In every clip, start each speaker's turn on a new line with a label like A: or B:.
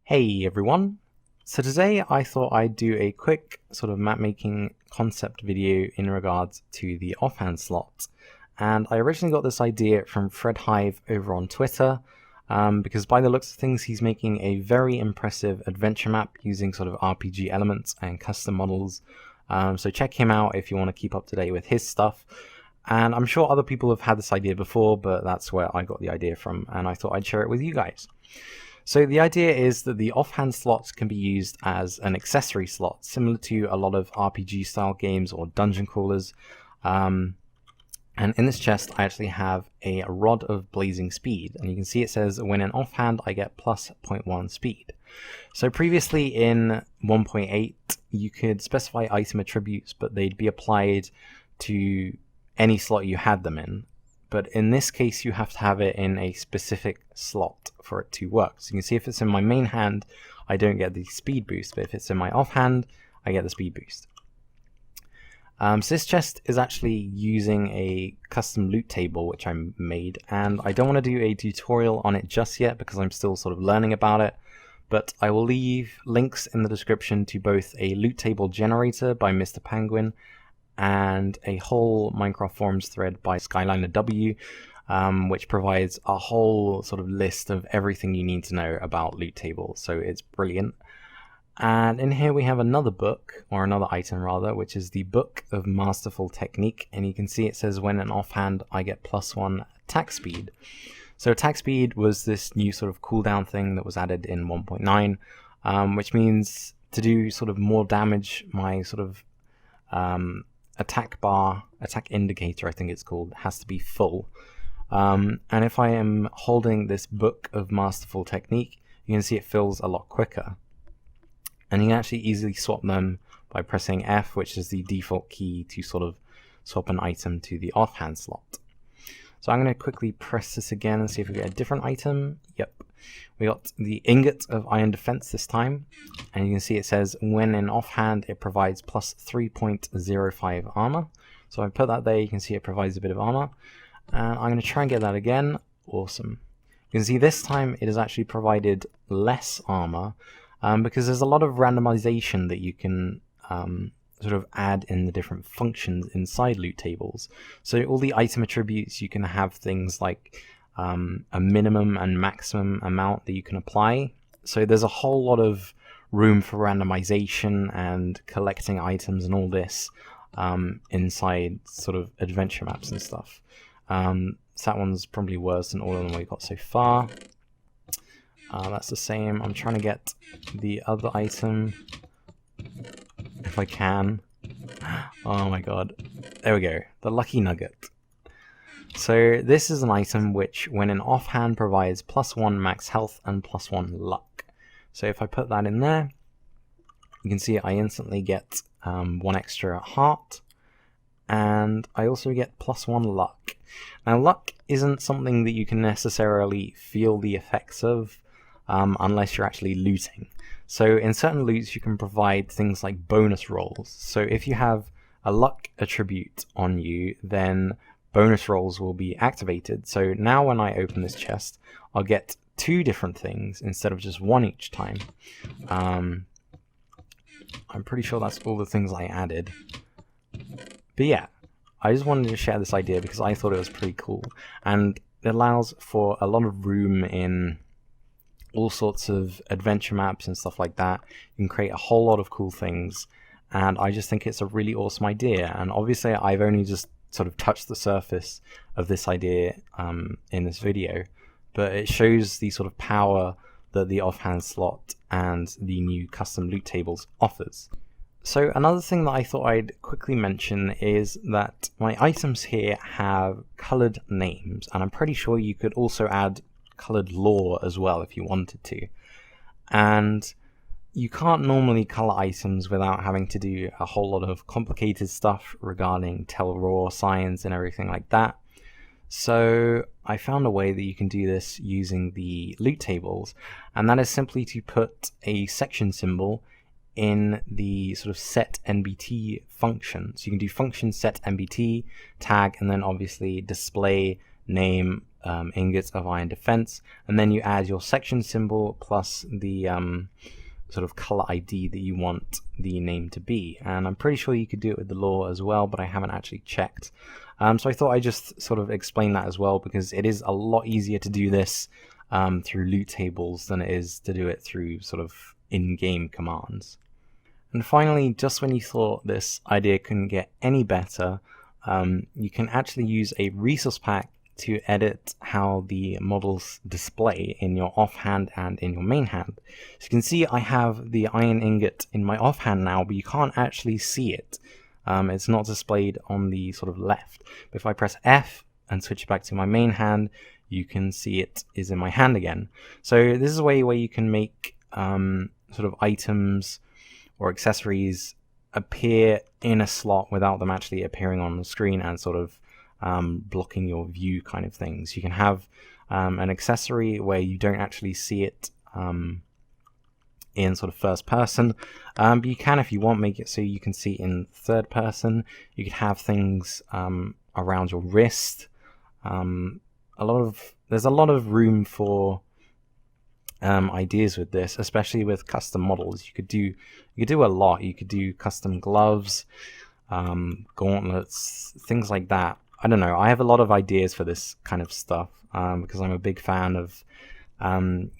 A: Hey everyone! So today I thought I'd do a quick sort of map making concept video in regards to the offhand slot. And I originally got this idea from Fred Hive over on Twitter, because by the looks of things he's making a very impressive adventure map using sort of RPG elements and custom models. So check him out if you want to keep up to date with his stuff. And I'm sure other people have had this idea before, but that's where I got the idea from, and I thought I'd share it with you guys. So the idea is that the offhand slots can be used as an accessory slot, similar to a lot of RPG style games or dungeon crawlers. And in this chest I actually have a Rod of Blazing Speed, and you can see it says when in offhand I get plus 0.1 speed. So previously in 1.8 you could specify item attributes, but they'd be applied to any slot you had them in. But in this case you have to have it in a specific slot for it to work. So you can see if it's in my main hand I don't get the speed boost, but if it's in my offhand I get the speed boost. So this chest is actually using a custom loot table which I made, and I don't want to do a tutorial on it just yet because I'm still sort of learning about it, but I will leave links in the description to both a loot table generator by Mr. Penguin and a whole Minecraft forums thread by Skyliner W, which provides a whole sort of list of everything you need to know about loot tables, so it's brilliant. And in here we have another book, or another item rather, which is the Book of Masterful Technique, and you can see it says when in offhand I get +1 attack speed. So attack speed was this new sort of cooldown thing that was added in 1.9, which means to do sort of more damage, my sort of attack indicator I think it's called, has to be full. And if I am holding this Book of Masterful Technique, you can see it fills a lot quicker. And you can actually easily swap them by pressing F, which is the default key to sort of swap an item to the offhand slot. So I'm going to quickly press this again and see if we get a different item. Yep, we got the Ingot of Iron Defense this time, and you can see it says when in offhand it provides plus 3.05 armor. So if I put that there, you can see it provides a bit of armor, and I'm going to try and get that again. Awesome. You can see this time it has actually provided less armor, because there's a lot of randomization that you can sort of add in the different functions inside loot tables. So all the item attributes, you can have things like a minimum and maximum amount that you can apply. So there's a whole lot of room for randomization and collecting items and all this inside sort of adventure maps and stuff. So that one's probably worse than all of them we got so far. That's the same. I'm trying to get the other item if I can. Oh my god. There we go. The Lucky Nugget. So this is an item which when in offhand provides +1 max health and +1 luck. So if I put that in there, you can see I instantly get 1 extra heart, and I also get +1 luck. Now luck isn't something that you can necessarily feel the effects of unless you're actually looting. So in certain loots you can provide things like bonus rolls. So if you have a luck attribute on you, then bonus rolls will be activated. So now when I open this chest, I'll get 2 different things instead of just 1 each time. I'm pretty sure that's all the things I added. But yeah, I just wanted to share this idea because I thought it was pretty cool, and it allows for a lot of room in all sorts of adventure maps and stuff like that. You can create a whole lot of cool things, and I just think it's a really awesome idea. And obviously I've only just sort of touched the surface of this idea in this video, but it shows the sort of power that the offhand slot and the new custom loot tables offers. So another thing that I thought I'd quickly mention is that my items here have colored names, and I'm pretty sure you could also add colored lore as well if you wanted to. And you can't normally color items without having to do a whole lot of complicated stuff regarding Telraw signs and everything like that. So I found a way that you can do this using the loot tables, and that is simply to put a section symbol in the sort of set NBT function. So you can do function set NBT tag and then obviously display name ingots of iron defense, and then you add your section symbol plus the sort of color ID that you want the name to be. And I'm pretty sure you could do it with the lore as well, but I haven't actually checked. So I thought I'd just sort of explain that as well, because it is a lot easier to do this through loot tables than it is to do it through sort of in-game commands. And finally, just when you thought this idea couldn't get any better, you can actually use a resource pack to edit how the models display in your offhand and in your main hand. So you can see I have the iron ingot in my offhand now, but you can't actually see it. It's not displayed on the sort of left. But if I press F and switch back to my main hand, you can see it is in my hand again. So this is a way where you can make sort of items or accessories appear in a slot without them actually appearing on the screen and sort of blocking your view kind of things. You can have an accessory where you don't actually see it in sort of first person, but you can, if you want, make it so you can see it in third person. You could have things around your wrist. There's a lot of room for ideas with this, especially with custom models. You could do a lot. You could do custom gloves, gauntlets, things like that. I don't know. I have a lot of ideas for this kind of stuff because I'm a big fan of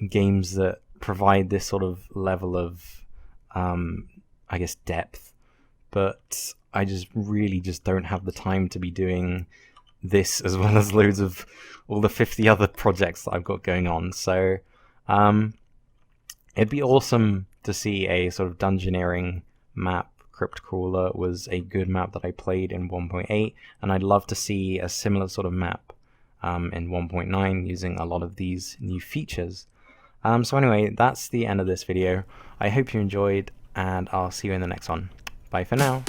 A: games that provide this sort of level of, I guess, depth. But I really don't have the time to be doing this as well as loads of all the 50 other projects that I've got going on. So it'd be awesome to see a sort of dungeoneering map. Crypt Crawler was a good map that I played in 1.8, and I'd love to see a similar sort of map in 1.9 using a lot of these new features. So anyway, that's the end of this video. I hope you enjoyed, and I'll see you in the next one. Bye for now.